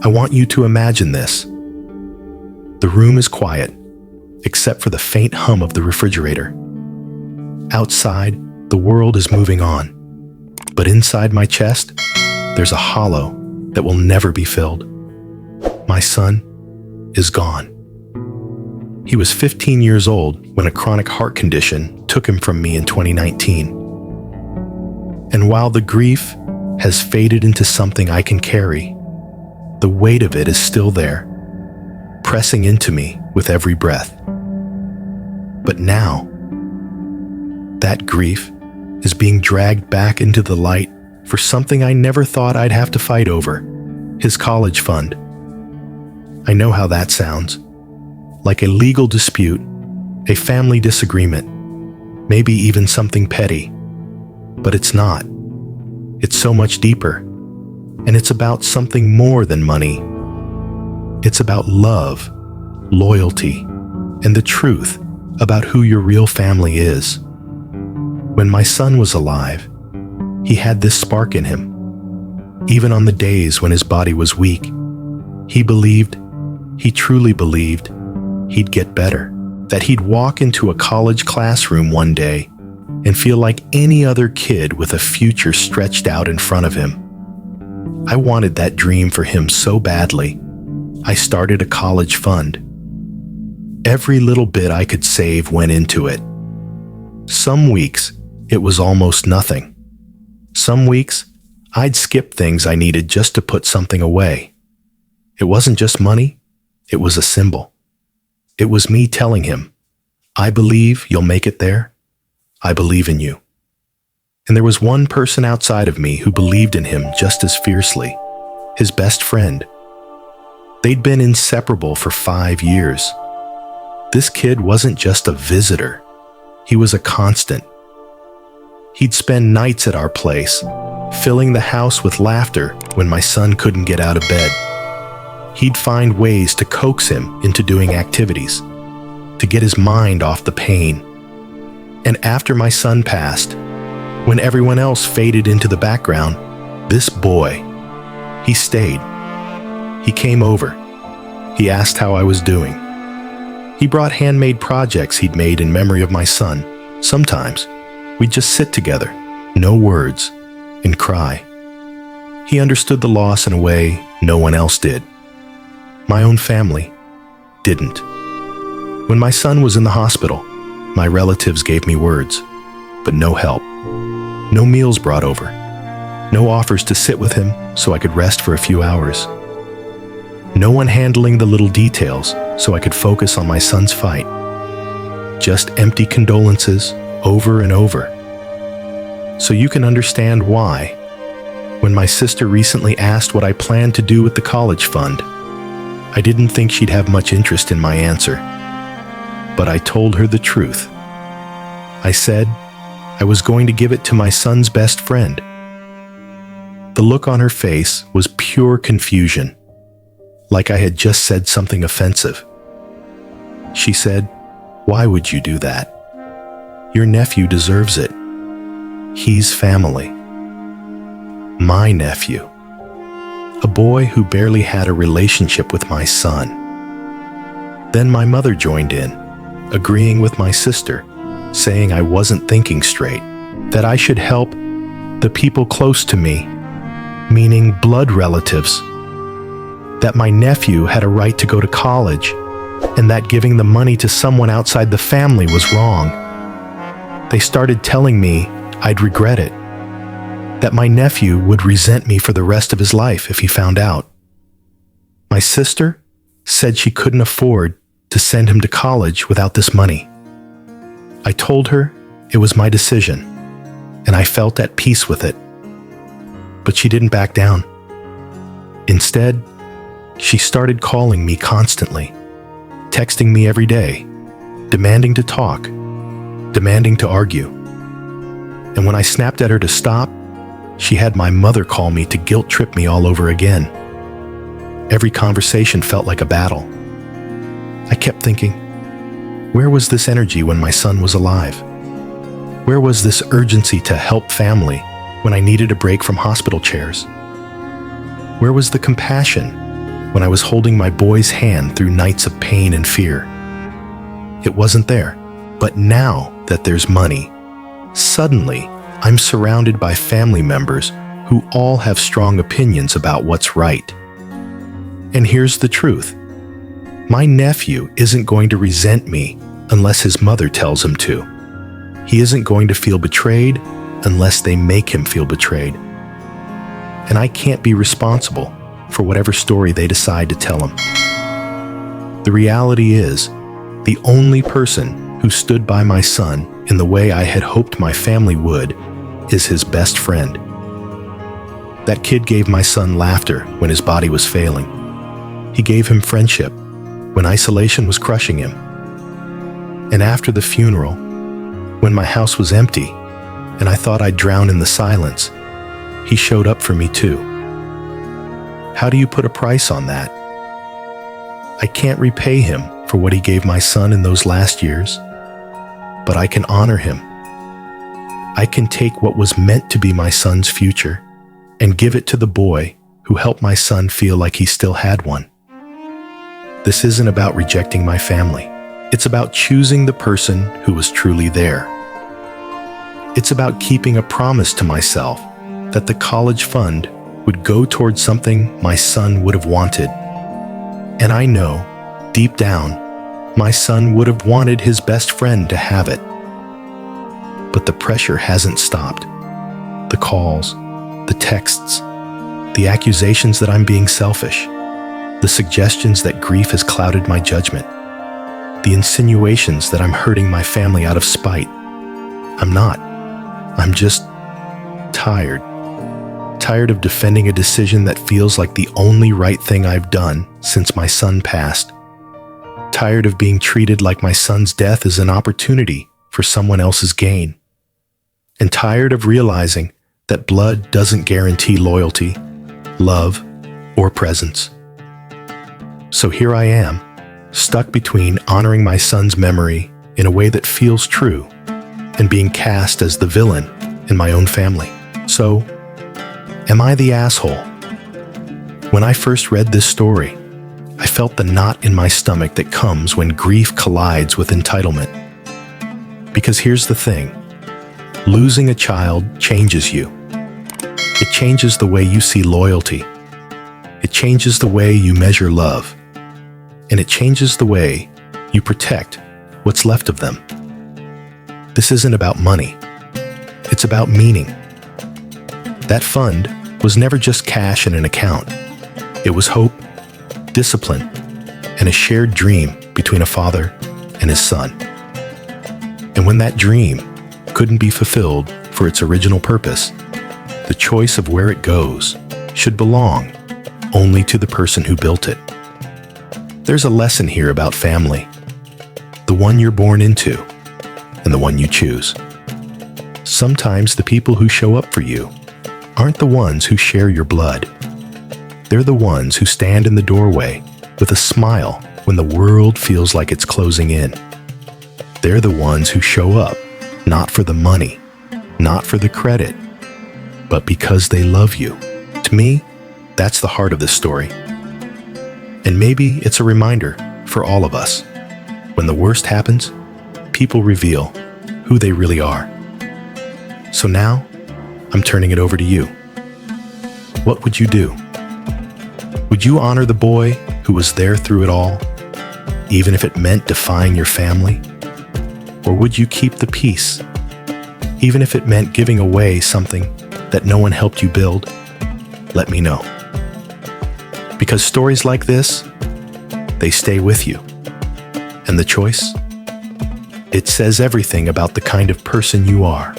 I want you to imagine this. The room is quiet, except for the faint hum of the refrigerator. Outside, the world is moving on. But inside my chest, there's a hollow that will never be filled. My son is gone. He was 15 years old when a chronic heart condition took him from me in 2019. And while the grief has faded into something I can carry, the weight of it is still there, pressing into me with every breath. But now, that grief is being dragged back into the light for something I never thought I'd have to fight over, his college fund. I know how that sounds. Like a legal dispute, a family disagreement, maybe even something petty. But it's not. It's so much deeper. And it's about something more than money. It's about love, loyalty, and the truth about who your real family is. When my son was alive, he had this spark in him. Even on the days when his body was weak, he truly believed, he'd get better, that he'd walk into a college classroom one day and feel like any other kid with a future stretched out in front of him. I wanted that dream for him so badly, I started a college fund. Every little bit I could save went into it. Some weeks, it was almost nothing. Some weeks, I'd skip things I needed just to put something away. It wasn't just money, it was a symbol. It was me telling him, I believe you'll make it there. I believe in you. And there was one person outside of me who believed in him just as fiercely, his best friend. They'd been inseparable for 5 years. This kid wasn't just a visitor. He was a constant. He'd spend nights at our place, filling the house with laughter when my son couldn't get out of bed. He'd find ways to coax him into doing activities, to get his mind off the pain. And after my son passed, when everyone else faded into the background, this boy, he stayed. He came over. He asked how I was doing. He brought handmade projects he'd made in memory of my son. Sometimes, we'd just sit together, no words, and cry. He understood the loss in a way no one else did. My own family didn't. When my son was in the hospital, my relatives gave me words, but no help. No meals brought over. No offers to sit with him so I could rest for a few hours. No one handling the little details so I could focus on my son's fight. Just empty condolences over and over. So you can understand why, when my sister recently asked what I planned to do with the college fund, I didn't think she'd have much interest in my answer. But I told her the truth. I said I was going to give it to my son's best friend. The look on her face was pure confusion, like I had just said something offensive. She said, "Why would you do that? Your nephew deserves it. He's family." My nephew. A boy who barely had a relationship with my son. Then my mother joined in, agreeing with my sister, saying I wasn't thinking straight, that I should help the people close to me, meaning blood relatives, that my nephew had a right to go to college, and that giving the money to someone outside the family was wrong. They started telling me I'd regret it, that my nephew would resent me for the rest of his life if he found out. My sister said she couldn't afford to send him to college without this money. I told her it was my decision, and I felt at peace with it. But she didn't back down. Instead, she started calling me constantly, texting me every day, demanding to talk, demanding to argue. And when I snapped at her to stop, she had my mother call me to guilt trip me all over again. Every conversation felt like a battle. I kept thinking, where was this energy when my son was alive? Where was this urgency to help family when I needed a break from hospital chairs? Where was the compassion when I was holding my boy's hand through nights of pain and fear. It wasn't there. But now that there's money, suddenly I'm surrounded by family members who all have strong opinions about what's right. And here's the truth. My nephew isn't going to resent me unless his mother tells him to. He isn't going to feel betrayed unless they make him feel betrayed. And I can't be responsible for whatever story they decide to tell him. The reality is, the only person who stood by my son in the way I had hoped my family would is his best friend. That kid gave my son laughter when his body was failing. He gave him friendship when isolation was crushing him. And after the funeral, when my house was empty and I thought I'd drown in the silence, he showed up for me too. How do you put a price on that? I can't repay him for what he gave my son in those last years, but I can honor him. I can take what was meant to be my son's future and give it to the boy who helped my son feel like he still had one. This isn't about rejecting my family. It's about choosing the person who was truly there. It's about keeping a promise to myself that the college fund would go towards something my son would have wanted. And I know, deep down, my son would have wanted his best friend to have it. But the pressure hasn't stopped. The calls, the texts, the accusations that I'm being selfish, the suggestions that grief has clouded my judgment, the insinuations that I'm hurting my family out of spite. I'm not. I'm just tired. Tired of defending a decision that feels like the only right thing I've done since my son passed. Tired of being treated like my son's death is an opportunity for someone else's gain. And tired of realizing that blood doesn't guarantee loyalty, love, or presence. So here I am, stuck between honoring my son's memory in a way that feels true and being cast as the villain in my own family. So, am I the asshole? When I first read this story, I felt the knot in my stomach that comes when grief collides with entitlement. Because here's the thing, losing a child changes you. It changes the way you see loyalty. It changes the way you measure love. And it changes the way you protect what's left of them. This isn't about money. It's about meaning. That fund was never just cash in an account. It was hope, discipline, and a shared dream between a father and his son. And when that dream couldn't be fulfilled for its original purpose, the choice of where it goes should belong only to the person who built it. There's a lesson here about family, the one you're born into and the one you choose. Sometimes the people who show up for you aren't the ones who share your blood. They're the ones who stand in the doorway with a smile when the world feels like it's closing in. They're the ones who show up, not for the money, not for the credit, but because they love you. To me, that's the heart of this story. And maybe it's a reminder for all of us. When the worst happens, people reveal who they really are. So now, I'm turning it over to you. What would you do? Would you honor the boy who was there through it all, even if it meant defying your family? Or would you keep the peace, even if it meant giving away something that no one helped you build? Let me know. Because stories like this, they stay with you. And the choice? It says everything about the kind of person you are.